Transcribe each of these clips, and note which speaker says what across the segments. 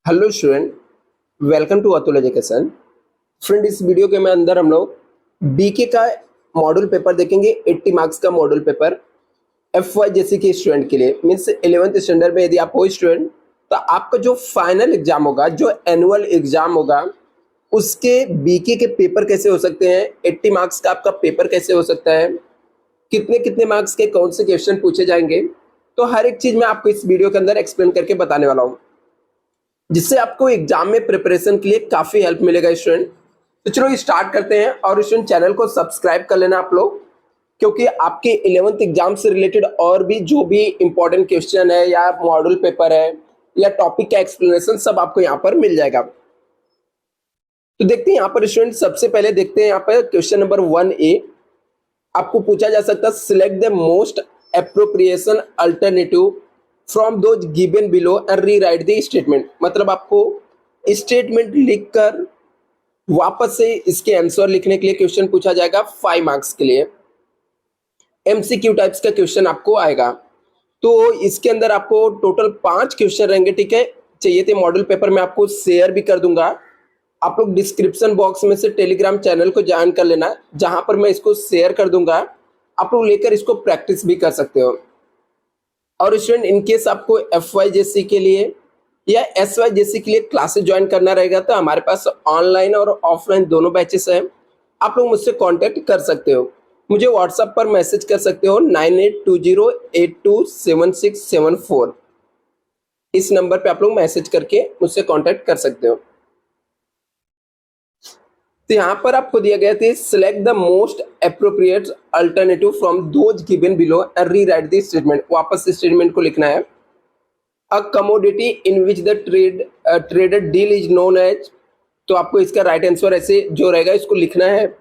Speaker 1: Hello student, welcome to Atul education. Friend, इस video के में अंदर हम लोग बीके का मॉड्यूल पेपर देखेंगे। 80 मार्क्स का मॉड्यूल पेपर एफवाई जैसे के स्टूडेंट के लिए, मीन्स 11th स्टैंडर्ड में यदि आप हो स्टूडेंट, तो आपका जो फाइनल एग्जाम होगा, जो एनुअल एग्जाम होगा, उसके बीके के पेपर कैसे हो सकते हैं, 80 मार्क्स का आपका पेपर कैसे हो सकता है, कितने कितने मार्क्स के कौन से क्वेश्चन पूछे जाएंगे, तो हर एक चीज मैं आपको इस वीडियो के अंदर एक्सप्लेन करके बताने वाला हूँ, जिससे आपको एग्जाम में प्रिपरेशन के लिए काफी हेल्प मिलेगा स्टूडेंट। तो चलो स्टार्ट करते हैं। और स्टूडेंट, चैनल को सब्सक्राइब कर लेना आप लोग, क्योंकि आपके 11th एग्जाम से रिलेटेड और भी जो भी इंपॉर्टेंट क्वेश्चन है या मॉडल पेपर है या टॉपिक का एक्सप्लेनेशन सब आपको यहाँ पर मिल जाएगा। तो देखते हैं यहाँ पर स्टूडेंट, सबसे पहले देखते हैं यहाँ पर क्वेश्चन नंबर 1A। आपको पूछा जा सकता है, select the most appropriation alternative from those given below and rewrite the statement. मतलब आपको स्टेटमेंट लिखकर वापस से इसके आंसर लिखने के लिए क्वेश्चन पूछा जाएगा 5 मार्क्स के लिए। एमसीक्यू टाइप्स का क्वेश्चन आपको आएगा। तो इसके अंदर आपको टोटल 5 क्वेश्चन रहेंगे, ठीक है। चाहिए थे मॉडल पेपर में आपको शेयर भी कर दूंगा। आप लोग डिस्क्रिप्शन बॉक्स में से टेलीग्राम चैनल को ज्वाइन कर लेना, जहां पर मैं इसको शेयर कर दूंगा। आप लोग लेकर इसको प्रैक्टिस भी कर सकते हो। और स्टूडेंट, इनकेस आपको एफवाईजेसी के लिए या एसवाईजेसी के लिए क्लासेस ज्वाइन करना रहेगा, तो हमारे पास ऑनलाइन और ऑफलाइन दोनों बैचेस हैं। आप लोग मुझसे कांटेक्ट कर सकते हो। मुझे व्हाट्सएप पर मैसेज कर सकते हो 9820827674। इस नंबर पे आप लोग मैसेज करके मुझसे कांटेक्ट कर सकते हो। तो यहाँ पर आपको दिया गया था, select the most appropriate alternative from those given below and rewrite the statement. वापस स्टेटमेंट को लिखना है। A commodity in which the traded deal is known as. तो आपको इसका राइट आंसर ऐसे जो रहेगा इसको लिखना है।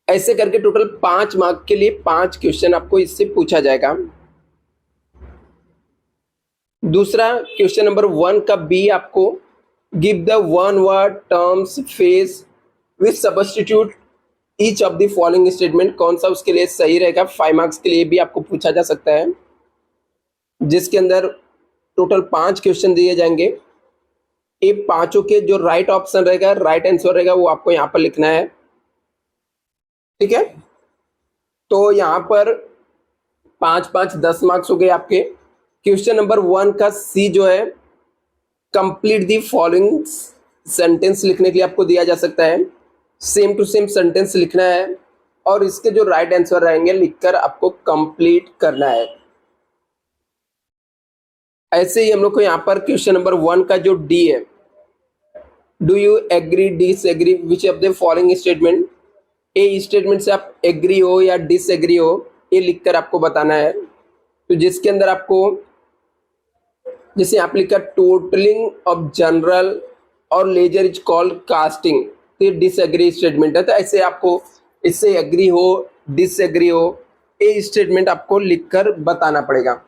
Speaker 1: ऐसे करके टोटल 5 मार्क के लिए 5 क्वेश्चन आपको इससे पूछा जाएगा। दूसरा क्वेश्चन नंबर 1 का बी, आपको give the one word terms face with substitute each of the following statement. कौन सा उसके लिए सही रहेगा, 5 मार्क्स के लिए भी आपको पूछा जा सकता है, जिसके अंदर टोटल 5 क्वेश्चन दिए जाएंगे। ये पांचों के जो राइट ऑप्शन रहेगा, राइट आंसर रहेगा, वो आपको यहाँ पर लिखना है, ठीक है। तो यहाँ पर 5 5 10 मार्क्स हो गए आपके। क्वेश्चन नंबर 1 का सी जो है, कंप्लीट द फॉलोइंग सेंटेंस लिखने के लिए आपको दिया जा सकता है। सेम टू सेम सेंटेंस लिखना है और इसके जो राइट आंसर रहेंगे लिखकर आपको कंप्लीट करना है। ऐसे ही हम लोग को यहाँ पर क्वेश्चन नंबर 1 का जो डी है, do you agree disagree which of the following statement. A statement से आप एग्री हो या डिसएग्री हो, ये लिखकर आपको बताना है। तो जिसके अंदर आपको जैसे आप लिखा टोटलिंग ऑफ जनरल और लेजर इज कॉल्ड कास्टिंग, तो ये डिसएग्री स्टेटमेंट है। तो ऐसे आपको इससे एग्री हो डिसएग्री हो, ये स्टेटमेंट आपको लिखकर बताना पड़ेगा।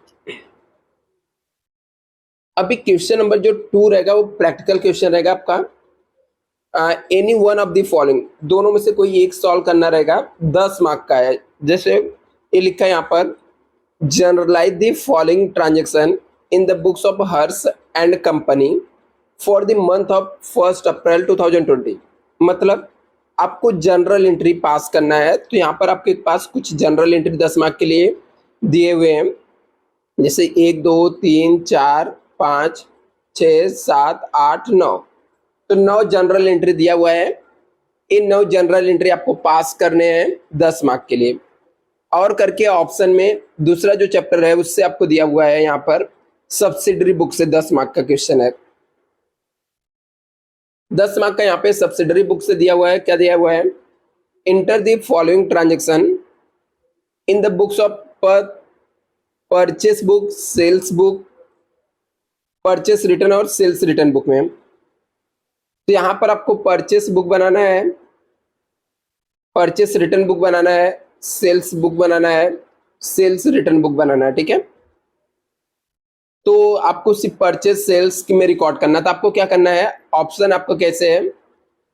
Speaker 1: अभी क्वेश्चन नंबर जो 2 रहेगा वो प्रैक्टिकल क्वेश्चन रहेगा आपका। Any one of the following, दोनों में से कोई एक सॉल्व करना रहेगा, 10 मार्क का है। जैसे ये लिखा है यहाँ पर, generalise the following transaction in the books of Harsh and company for the month of 1 April 2020। मतलब आपको जनरल एंट्री पास करना है। तो यहाँ पर आपके पास कुछ जनरल एंट्री 10 मार्क के लिए दिए हुए हैं, जैसे 1 2 3 4 5 6 7 8 9। तो 9 जनरल एंट्री दिया हुआ है। इन 9 जनरल एंट्री आपको पास करने हैं 10 मार्क के लिए। और करके ऑप्शन में दूसरा जो चैप्टर है उससे आपको दिया हुआ है, यहाँ पर सब्सिडरी बुक से 10 मार्क का क्वेश्चन है। 10 मार्क का यहाँ पे सब्सिडरी बुक से दिया हुआ है। क्या दिया हुआ है, enter the following transaction in the books of purchase book, sales book, purchase return और सेल्स रिटर्न बुक में। तो यहाँ पर आपको परचेस बुक बनाना है, परचेस रिटर्न बुक बनाना है, सेल्स बुक बनाना है, सेल्स रिटर्न बुक बनाना है, ठीक है। तो आपको सिर्फ परचेस सेल्स में रिकॉर्ड करना था। आपको क्या करना है, ऑप्शन आपको कैसे है,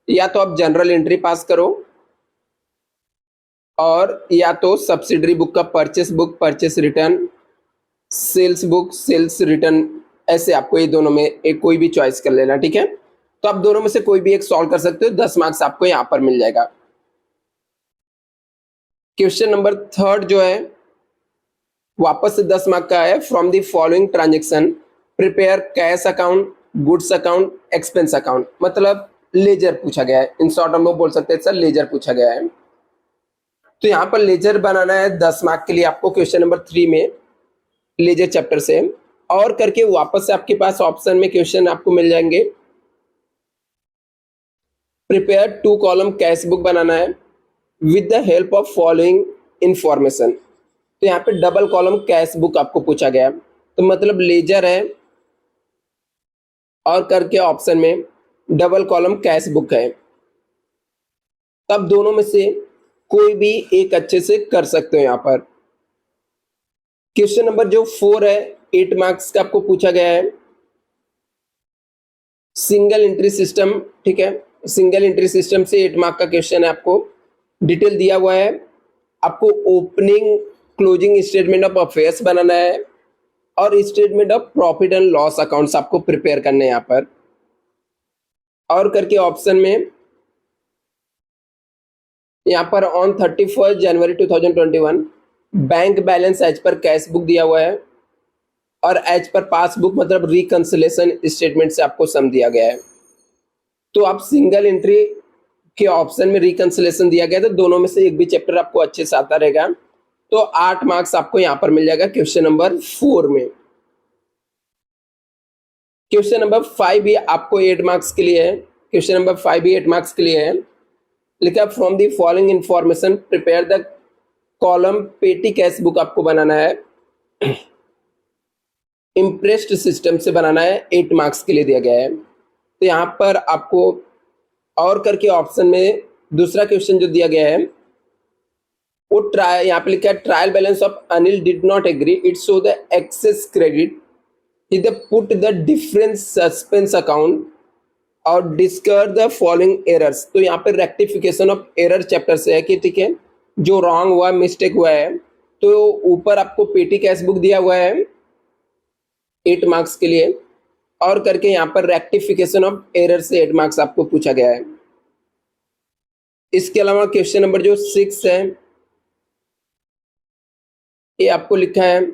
Speaker 1: या तो आप जनरल एंट्री पास करो और या तो सब्सिडरी बुक का purchase book, purchase return, sales book, sales return ऐसे आपको ये दोनों में एक कोई भी चॉइस कर लेना, ठीक है। तो आप दोनों में से कोई भी एक सॉल्व कर सकते हो, 10 मार्क्स आपको यहाँ पर मिल जाएगा। क्वेश्चन नंबर थर्ड जो है वापस से 10 मार्क का है। From the following transaction prepare cash account, goods account, expense account, मतलब लेजर पूछा गया है। इन शॉर्ट हम लोग बोल सकते हैं सर लेजर पूछा गया है। तो यहाँ पर लेजर बनाना है 10 मार्क के लिए आपको क्वेश्चन नंबर 3 में लेजर चैप्टर से, और करके वापस से आपके पास ऑप्शन में क्वेश्चन आपको मिल जाएंगे। प्रिपेयर 2 कॉलम कैश बुक बनाना है with the help of following information. तो यहाँ पे डबल कॉलम कैश बुक आपको पूछा गया, तो मतलब लेजर है और करके ऑप्शन में डबल कॉलम कैश बुक है। तब दोनों में से कोई भी एक अच्छे से कर सकते हो यहाँ पर। क्वेश्चन नंबर जो 4 है 8 मार्क्स का आपको पूछा गया है। सिंगल एंट्री सिस्टम, ठीक है, सिंगल एंट्री सिस्टम से 8 मार्क का क्वेश्चन है। आपको डिटेल दिया हुआ है, आपको opening closing statement of affairs बनाना है और statement of profit and loss accounts आपको प्रिपेयर करने हैं यहाँ पर। और करके ऑप्शन में यहाँ पर on 31 January 2021 bank balance as per cash book दिया हुआ है और एज पर पासबुक मतलब रिकंसिलेशन स्टेटमेंट से आपको सम दिया गया है। तो आप सिंगल एंट्री के ऑप्शन में रिकंसिलेशन दिया गया, तो दोनों में से एक भी चैप्टर आपको अच्छे से आता रहेगा। तो 8 मार्क्स आपको यहाँ पर मिल जाएगा क्वेश्चन नंबर 4 में। क्वेश्चन नंबर 5 भी आपको 8 मार्क्स के लिए है। क्वेश्चन नंबर 5 भी 8 मार्क्स के लिए है। लिखा from the following information prepare the column पेटी कैश बुक आपको बनाना है। इम्प्रेस्ड सिस्टम से बनाना है, 8 मार्क्स के लिए दिया गया है। तो यहाँ पर आपको और करके ऑप्शन में दूसरा क्वेश्चन जो दिया गया है वो ट्रायल, यहाँ पे लिखा है trial balance of Anil did not agree it show the excess credit is the put the difference suspense account और डिस्कवर द फॉलोइंग एरर्स। तो यहाँ पे रेक्टिफिकेशन ऑफ एरर चैप्टर से है कि ठीक है जो रॉन्ग हुआ मिस्टेक हुआ है। तो ऊपर आपको पेटी कैश बुक दिया हुआ है 8 मार्क्स के लिए, और करके यहाँ पर रेक्टिफिकेशन ऑफ एरर से 8 मार्क्स आपको पूछा गया है। इसके अलावा क्वेश्चन नंबर जो 6 है ये आपको लिखा है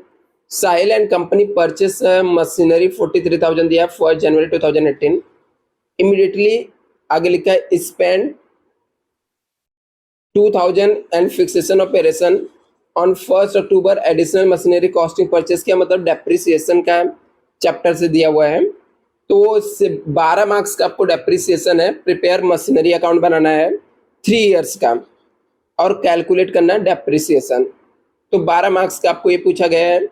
Speaker 1: साहिल एंड कंपनी परचेस मशीनरी 43,000 दिया 1 जनवरी 2018। इमीडिएटली आगे लिखा है spend 2,000 and fixation operation on 1 October additional machinery costing purchase किया, मतलब डेप्रिसिएशन का चैप्टर से दिया हुआ है। तो इससे 12 मार्क्स का आपको डेप्रिसिएशन है। प्रिपेयर मशीनरी अकाउंट बनाना है 3 इयर्स का और कैलकुलेट करना है डेप्रिसिएशन। तो 12 मार्क्स का आपको ये पूछा गया है।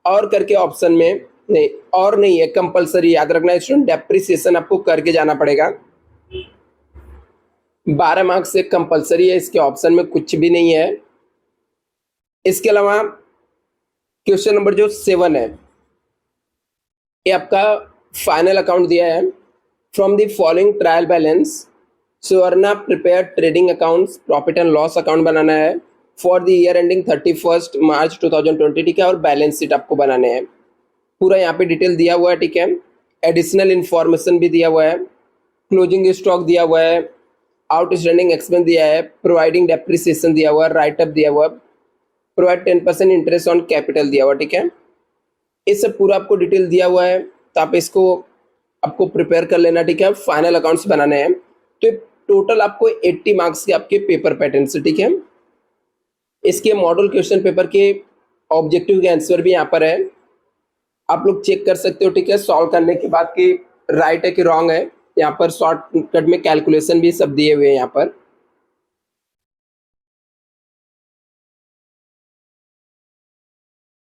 Speaker 1: और करके ऑप्शन में नहीं, और नहीं है, कंपलसरी याद रखना है स्टूडेंट, डेप्रिसिएशन आपको करके जाना पड़ेगा। 12 मार्क्स से कंपलसरी है, इसके ऑप्शन में कुछ भी नहीं है। इसके अलावा क्वेश्चन नंबर जो 7 है ये आपका फाइनल अकाउंट दिया है। From the following trial balance Suvarna prepare trading accounts profit and loss account बनाना है for the year ending 31 March 2020, ठीक है, और बैलेंस शीट आपको बनाने हैं। पूरा यहाँ पे डिटेल दिया हुआ है, ठीक है। एडिशनल इंफॉर्मेशन भी दिया हुआ है, क्लोजिंग स्टॉक दिया हुआ है, आउटस्टैंडिंग एक्सपेंस दिया है, प्रोवाइडिंग डेप्रिसिएशन दिया हुआ है, राइट अप दिया हुआ है, प्रोवाइड 10% इंटरेस्ट ऑन कैपिटल दिया हुआ, ठीक है। ये सब पूरा आपको डिटेल दिया हुआ है, तो आप इसको आपको प्रिपेयर कर लेना, ठीक है। फाइनल अकाउंट्स बनाने हैं। तो टोटल आपको 80 मार्क्स के आपके पेपर पैटर्न से, ठीक है। इसके मॉडल क्वेश्चन पेपर के ऑब्जेक्टिव के आंसर भी यहाँ पर है, आप लोग चेक कर सकते हो, ठीक है, सॉल्व करने के बाद कि राइट है कि रॉन्ग है। यहाँ पर शॉर्टकट में कैलकुलेशन भी सब दिए हुए हैं यहाँ पर।